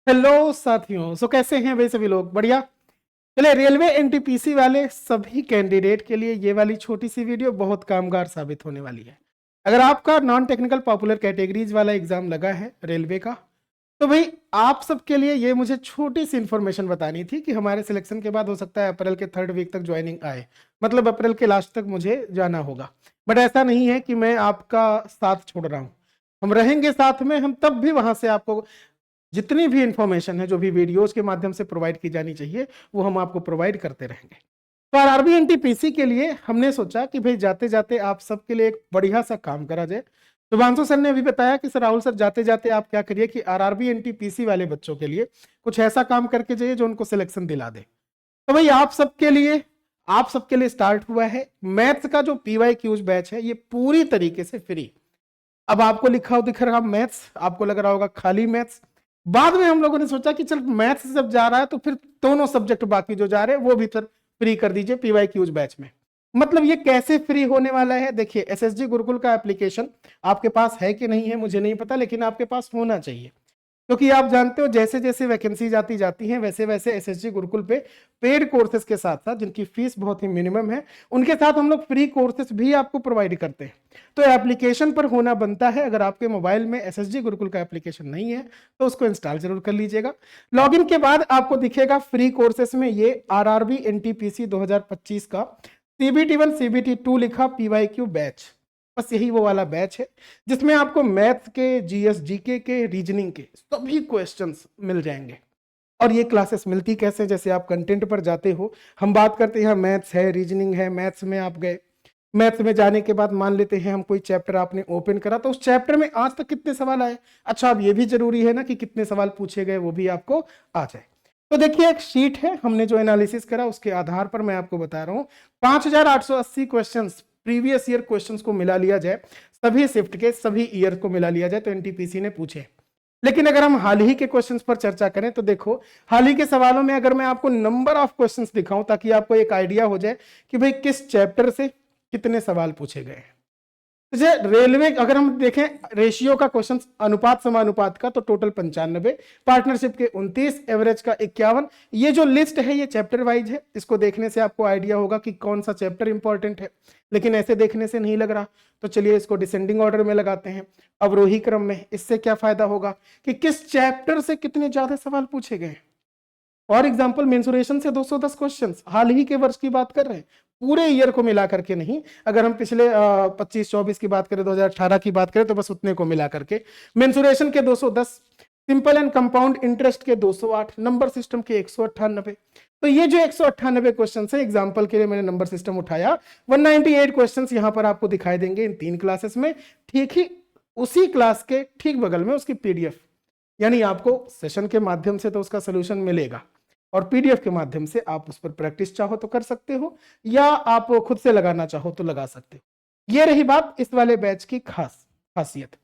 Hello साथियों, कैसे हैं भाई सभी लोग? बढ़िया। चलिए, रेलवे एनटीपीसी वाले सभी कैंडिडेट के लिए ये वाली छोटी सी वीडियो बहुत कामगार साबित होने वाली है। अगर आपका नॉन टेक्निकल पॉपुलर कैटेगरीज वाला एग्जाम लगा है रेलवे का, तो भाई आप सबके लिए ये मुझे छोटी सी इंफॉर्मेशन बतानी थी कि हमारे सिलेक्शन के बाद हो सकता है अप्रैल के 3rd वीक तक ज्वाइनिंग आए, मतलब अप्रैल के लास्ट तक मुझे जाना होगा। बट ऐसा नहीं है कि मैं आपका साथ छोड़ रहा हूँ, हम रहेंगे साथ में। हम तब भी वहां से आपको जितनी भी इंफॉर्मेशन है, जो भी वीडियोस के माध्यम से प्रोवाइड की जानी चाहिए, वो हम आपको प्रोवाइड करते रहेंगे। तो आरआरबी एनटीपीसी के लिए हमने सोचा कि भाई जाते जाते आप सबके लिए एक बढ़िया सा काम करा जाए। शुभांशु सर ने अभी बताया कि सर राहुल सर जाते जाते आप क्या करिए कि आरआरबी एनटीपीसी वाले बच्चों के लिए कुछ ऐसा काम करके जाइए जो उनको सिलेक्शन दिला दे। तो भाई आप सबके लिए स्टार्ट हुआ है मैथ्स का जो पीवाई क्यूज बैच है, ये पूरी तरीके से फ्री। अब आपको लिखा हो दिख रहा मैथ्स, आपको लग रहा होगा खाली मैथ्स। बाद में हम लोगों ने सोचा कि चल मैथ्स जब जा रहा है तो फिर दोनों सब्जेक्ट बाकी जो जा रहे हैं वो भी फिर फ्री कर दीजिए पीवाई क्यूज बैच में। मतलब ये कैसे फ्री होने वाला है? देखिए, एसएसजी गुरुकुल का एप्लीकेशन आपके पास है कि नहीं है मुझे नहीं पता, लेकिन आपके पास होना चाहिए, क्योंकि आप जानते हो जैसे जैसे वैकेंसी जाती जाती हैं वैसे वैसे एसएसजी गुरुकुल पे पेड कोर्सेज के साथ साथ, जिनकी फीस बहुत ही मिनिमम है, उनके साथ हम लोग फ्री कोर्सेज भी आपको प्रोवाइड करते हैं। तो एप्लीकेशन पर होना बनता है। अगर आपके मोबाइल में एसएसजी गुरुकुल का एप्लीकेशन नहीं है तो उसको इंस्टॉल जरूर कर लीजिएगा। लॉगिन के बाद आपको दिखेगा फ्री कोर्सेज में ये आरआरबी एनटीपीसी 2025 का CBT1 CBT2 लिखा पीवाईक्यू बैच। बस यही वो वाला बैच है जिसमें आपको मैथ्स के, जीएस जीके के, रीजनिंग के सभी क्वेश्चंस मिल जाएंगे। और ये क्लासेस मिलती कैसे? जैसे आप कंटेंट पर जाते हो, हम बात करते हैं मैथ्स है, रीजनिंग है, मैथ्स में आप गए, मैथ्स में जाने के बाद मान लेते हैं हम कोई चैप्टर आपने ओपन करा, तो उस चैप्टर में आज तक कितने सवाल आए। अच्छा, अब ये भी जरूरी है ना कि कितने सवाल पूछे गए वो भी आपको आ जाए। तो देखिए, एक शीट है, हमने जो एनालिसिस करा उसके आधार पर मैं आपको बता रहा हूं। 5880 क्वेश्चंस, प्रीवियस ईयर क्वेश्चंस को मिला लिया जाए, सभी शिफ्ट के सभी ईयर को मिला लिया जाए तो एनटीपीसी ने पूछे। लेकिन अगर हम हाल ही के क्वेश्चंस पर चर्चा करें तो देखो, हाल ही के सवालों में अगर मैं आपको नंबर ऑफ क्वेश्चंस दिखाऊं ताकि आपको एक आइडिया हो जाए कि भाई किस चैप्टर से कितने सवाल पूछे गए हैं। जैसे रेलवे अगर हम देखें रेशियो का क्वेश्चन, अनुपात समानुपात का, तो टोटल 95, पार्टनरशिप के 29, एवरेज का 51। ये जो लिस्ट है ये चैप्टर वाइज है, इसको देखने से आपको आइडिया होगा कि कौन सा चैप्टर इंपॉर्टेंट है, लेकिन ऐसे देखने से नहीं लग रहा। तो चलिए इसको डिसेंडिंग ऑर्डर में लगाते हैं, अवरोही क्रम में। इससे क्या फायदा होगा कि किस चैप्टर से कितने ज्यादा सवाल पूछे गए। फॉर एग्जाम्पल, मेंसुरेशन से 210 क्वेश्चंस, हाल ही के वर्ष की बात कर रहे हैं, पूरे ईयर को मिला करके नहीं। अगर हम पिछले 25-24 की बात करें, 2018 की बात करें, तो बस उतने को मिला करके मेंसुरेशन के 210, सिंपल एंड कंपाउंड इंटरेस्ट के 208, नंबर सिस्टम के 198। तो ये जो 198 क्वेश्चन है, एग्जाम्पल के लिए मैंने नंबर सिस्टम उठाया, 198 क्वेश्चन यहां पर आपको दिखाई देंगे इन 3 क्लासेस में। ठीक ही उसी क्लास के ठीक बगल में उसकी पीडीएफ, यानी आपको सेशन के माध्यम से तो उसका सोल्यूशन मिलेगा, और पीडीएफ के माध्यम से आप उस पर प्रैक्टिस चाहो तो कर सकते हो, या आप खुद से लगाना चाहो तो लगा सकते हो। ये रही बात इस वाले बैच की खासियत।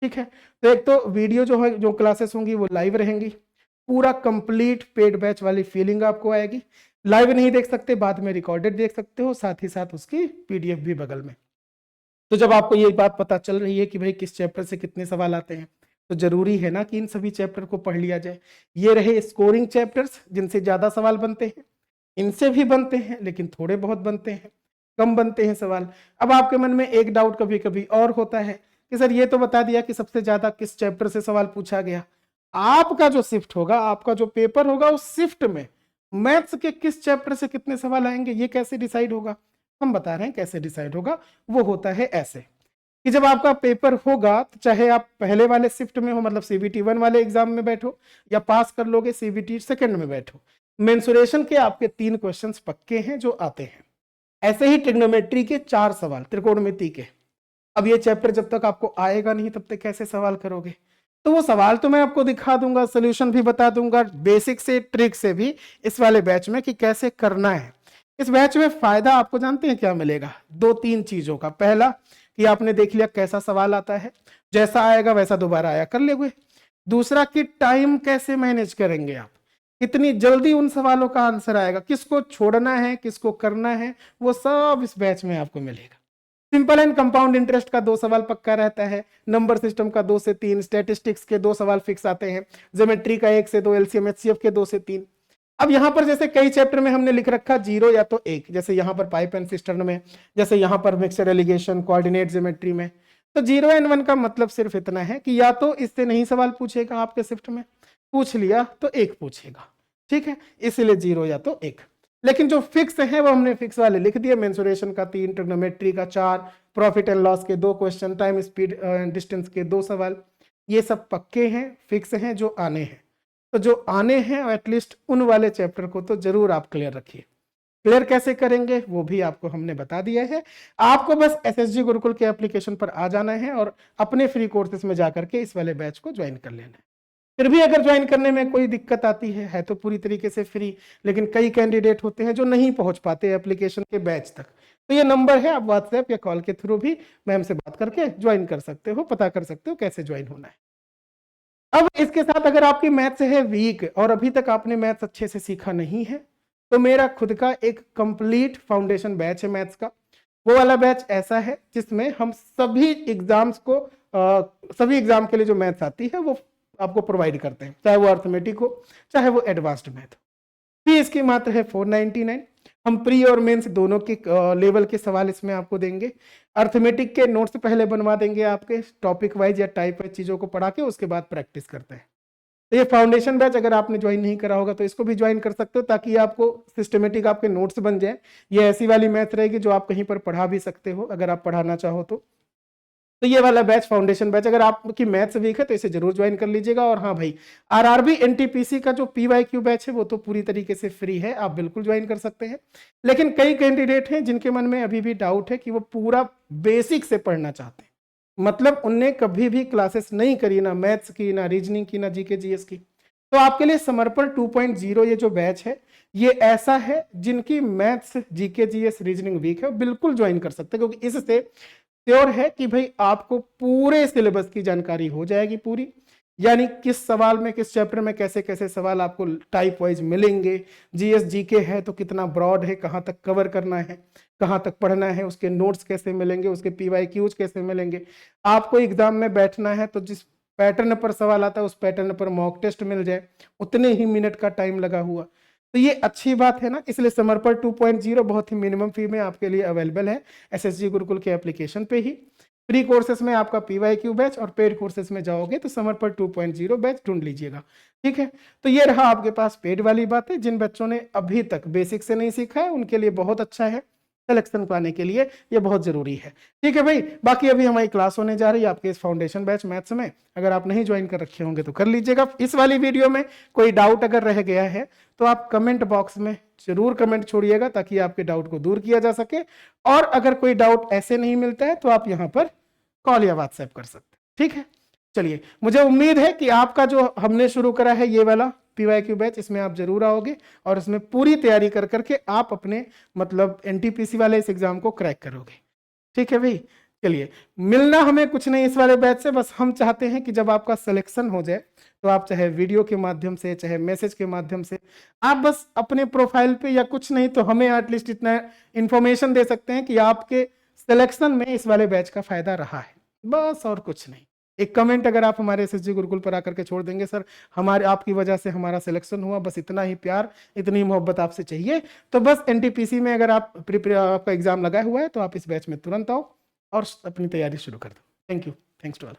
ठीक है, तो एक तो वीडियो जो है, जो क्लासेस होंगी वो लाइव रहेंगी, पूरा कंप्लीट पेड बैच वाली फीलिंग आपको आएगी। लाइव नहीं देख सकते, बाद में रिकॉर्डेड देख सकते हो, साथ ही साथ उसकी पीडीएफ भी बगल में। तो जब आपको ये बात पता चल रही है कि भाई किस चैप्टर से कितने सवाल आते हैं, तो जरूरी है ना कि इन सभी चैप्टर को पढ़ लिया जाए। ये रहे स्कोरिंग चैप्टर्स जिनसे ज्यादा सवाल बनते हैं, इनसे भी बनते हैं लेकिन थोड़े बहुत बनते हैं, कम बनते हैं सवाल। अब आपके मन में एक डाउट कभी कभी और होता है कि सर ये तो बता दिया कि सबसे ज्यादा किस चैप्टर से सवाल पूछा गया। आपका जो शिफ्ट होगा, आपका जो पेपर होगा, उस शिफ्ट में मैथ्स के किस चैप्टर से कितने सवाल आएंगे ये कैसे डिसाइड होगा? हम बता रहे हैं कैसे डिसाइड होगा। वो होता है ऐसे कि जब आपका पेपर होगा, तो चाहे आप पहले वाले शिफ्ट में हो, मतलब CBT1 वाले एग्जाम में बैठो, या पास कर लोगे CBT सेकंड में बैठो, मेंसुरेशन के आपके 3 क्वेश्चंस पक्के हैं जो आते हैं। ऐसे ही ट्रिग्नोमेट्री के 4 सवाल, त्रिकोणमिति के। अब ये चैप्टर जब तक आपको आएगा नहीं तब तक कैसे सवाल करोगे? तो वो सवाल तो मैं आपको दिखा दूंगा, सोल्यूशन भी बता दूंगा, बेसिक से ट्रिक से भी, इस वाले बैच में कि कैसे करना है। इस बैच में फायदा आपको जानते हैं क्या मिलेगा? 2-3 चीजों का। पहला कि आपने देख लिया कैसा सवाल आता है, जैसा आएगा वैसा दोबारा आया कर लेंगे। दूसरा कि टाइम कैसे मैनेज करेंगे आप, कितनी जल्दी उन सवालों का आंसर आएगा, किसको छोड़ना है किसको करना है, वो सब इस बैच में आपको मिलेगा। सिंपल एंड कंपाउंड इंटरेस्ट का 2 सवाल पक्का रहता है, नंबर सिस्टम का 2 से 3, स्टैटिस्टिक्स के 2 सवाल फिक्स आते हैं, ज्योमेट्री का 1 से 2, एलसीएम एचसीएफ के 2 से 3। अब यहां पर जैसे कई चैप्टर में हमने लिख रखा 0 या तो 1, जैसे यहां पर पाइप एंड सिस्टर्न में, जैसे यहां पर मिक्सर एलिगेशन, कोऑर्डिनेट ज्योमेट्री में। तो 0 एंड 1 का मतलब सिर्फ इतना है कि या तो इससे नहीं सवाल पूछेगा आपके शिफ्ट में, पूछ लिया तो 1 पूछेगा, ठीक है, इसलिए 0 या तो 1। लेकिन जो फिक्स है वो हमने फिक्स वाले लिख दिए, मेंसुरेशन का 3, ट्रिग्नोमेट्री का 4, प्रॉफिट एंड लॉस के 2 क्वेश्चन, टाइम स्पीड डिस्टेंस के 2 सवाल, ये सब पक्के हैं, फिक्स हैं, जो आने हैं। तो जो आने हैं एटलीस्ट उन वाले चैप्टर को तो जरूर आप क्लियर रखिए। क्लियर कैसे करेंगे वो भी आपको हमने बता दिया है। आपको बस एसएसजी गुरुकुल के एप्लीकेशन पर आ जाना है और अपने फ्री कोर्सेज में जाकर के इस वाले बैच को ज्वाइन कर लेना है। फिर भी अगर ज्वाइन करने में कोई दिक्कत आती है तो पूरी तरीके से फ्री, लेकिन कई कैंडिडेट होते हैं जो नहीं पहुंच पाते एप्लीकेशन के बैच तक, तो ये नंबर है, आप व्हाट्सएप या कॉल के थ्रू भी मैम से बात करके ज्वाइन कर सकते हो, पता कर सकते हो कैसे ज्वाइन होना है। अब इसके साथ अगर आपकी मैथ्स है वीक और अभी तक आपने मैथ्स अच्छे से सीखा नहीं है, तो मेरा खुद का एक कंप्लीट फाउंडेशन बैच है मैथ्स का। वो वाला बैच ऐसा है जिसमें हम सभी एग्जाम्स को सभी एग्जाम के लिए जो मैथ्स आती है वो आपको प्रोवाइड करते हैं, चाहे वो अर्थमेटिक हो चाहे वो एडवांस्ड मैथ। फीस की मात्र है 499। हम प्री और मेंस दोनों के लेवल के सवाल इसमें आपको देंगे। अर्थमेटिक के नोट्स पहले बनवा देंगे आपके, टॉपिक वाइज या टाइप वाइज चीज़ों को पढ़ा के उसके बाद प्रैक्टिस करते हैं। तो ये फाउंडेशन बैच अगर आपने ज्वाइन नहीं करा होगा तो इसको भी ज्वाइन कर सकते हो, ताकि आपको सिस्टमेटिक आपके नोट्स बन जाए। ये ऐसी वाली मैथ रहेगी जो आप कहीं पर पढ़ा भी सकते हो अगर आप पढ़ाना चाहो तो ये वाला बैच फाउंडेशन बैच, अगर आपकी मैथ्स वीक है तो इसे जरूर ज्वाइन कर लीजिएगा। और हाँ भाई, आरआरबी एनटीपीसी का जो पीवाईक्यू बैच है वो तो पूरी तरीके से फ्री है, आप बिल्कुल ज्वाइन कर सकते हैं। लेकिन कई कैंडिडेट हैं जिनके मन में अभी भी डाउट है कि वो पूरा बेसिक से पढ़ना चाहते हैं, मतलब उनने कभी भी क्लासेस नहीं करी, ना मैथ्स की, ना रीजनिंग की, ना जीके जीएस की। तो आपके लिए समर्पण 2.0 ये जो बैच है ये ऐसा है जिनकी maths, GK GS, reasoning weak है, बिल्कुल ज्वाइन कर सकते हैं, क्योंकि इससे श्योर है कि भाई आपको पूरे सिलेबस की जानकारी हो जाएगी पूरी, यानी किस सवाल में, किस चैप्टर में कैसे कैसे सवाल आपको टाइप वाइज मिलेंगे। जीएस जीके है तो कितना ब्रॉड है, कहाँ तक कवर करना है, कहाँ तक पढ़ना है, उसके नोट्स कैसे मिलेंगे, उसके पीवाईक्यूज कैसे मिलेंगे। आपको एग्जाम में बैठना है तो जिस पैटर्न पर सवाल आता है उस पैटर्न पर मॉक टेस्ट मिल जाए, उतने ही मिनट का टाइम लगा हुआ, तो ये अच्छी बात है ना। इसलिए समर्पण 2.0 बहुत ही मिनिमम फी में आपके लिए अवेलेबल है एसएसजी गुरुकुल के एप्लीकेशन पे ही। फ्री कोर्सेज में आपका पीवाईक्यू बैच और पेड कोर्सेज में जाओगे तो समर्पण 2.0 बैच ढूंढ लीजिएगा, ठीक है। तो ये रहा आपके पास पेड वाली बात है। जिन बच्चों ने अभी तक बेसिक से नहीं सीखा है उनके लिए बहुत अच्छा है, सिलेक्शन पाने के लिए ये बहुत जरूरी है, ठीक है भाई। बाकी अभी हमारी क्लास होने जा रही है आपके इस फाउंडेशन बैच मैथ्स में, अगर आप नहीं ज्वाइन कर रखे होंगे तो कर लीजिएगा। इस वाली वीडियो में कोई डाउट अगर रह गया है तो आप कमेंट बॉक्स में जरूर कमेंट छोड़िएगा, ताकि आपके डाउट को दूर किया जा सके। और अगर कोई डाउट ऐसे नहीं मिलता है तो आप यहाँ पर कॉल या व्हाट्सएप कर सकते हैं, ठीक है। चलिए, मुझे उम्मीद है कि आपका जो हमने शुरू करा है ये वाला पीवाईक्यू बैच, इसमें आप जरूर आओगे और इसमें पूरी तैयारी कर करके आप अपने मतलब एनटीपीसी वाले इस एग्जाम को क्रैक करोगे, ठीक है भाई। चलिए, मिलना हमें कुछ नहीं इस वाले बैच से, बस हम चाहते हैं कि जब आपका सिलेक्शन हो जाए तो आप चाहे वीडियो के माध्यम से चाहे मैसेज के माध्यम से आप बस अपने प्रोफाइल पे या कुछ नहीं तो हमें एटलीस्ट इतना इंफॉर्मेशन दे सकते हैं कि आपके सिलेक्शन में इस वाले बैच का फायदा रहा है, बस और कुछ नहीं। एक कमेंट अगर आप हमारे एसएसजी गुरुकुल पर आकर के छोड़ देंगे, सर हमारे आपकी वजह से हमारा सिलेक्शन हुआ, बस इतना ही प्यार, इतनी मोहब्बत आपसे चाहिए, तो बस एनटीपीसी में अगर आप आपका एग्जाम लगा हुआ है तो आप इस बैच में तुरंत आओ और अपनी तैयारी शुरू कर दो। Thank you, thanks to all.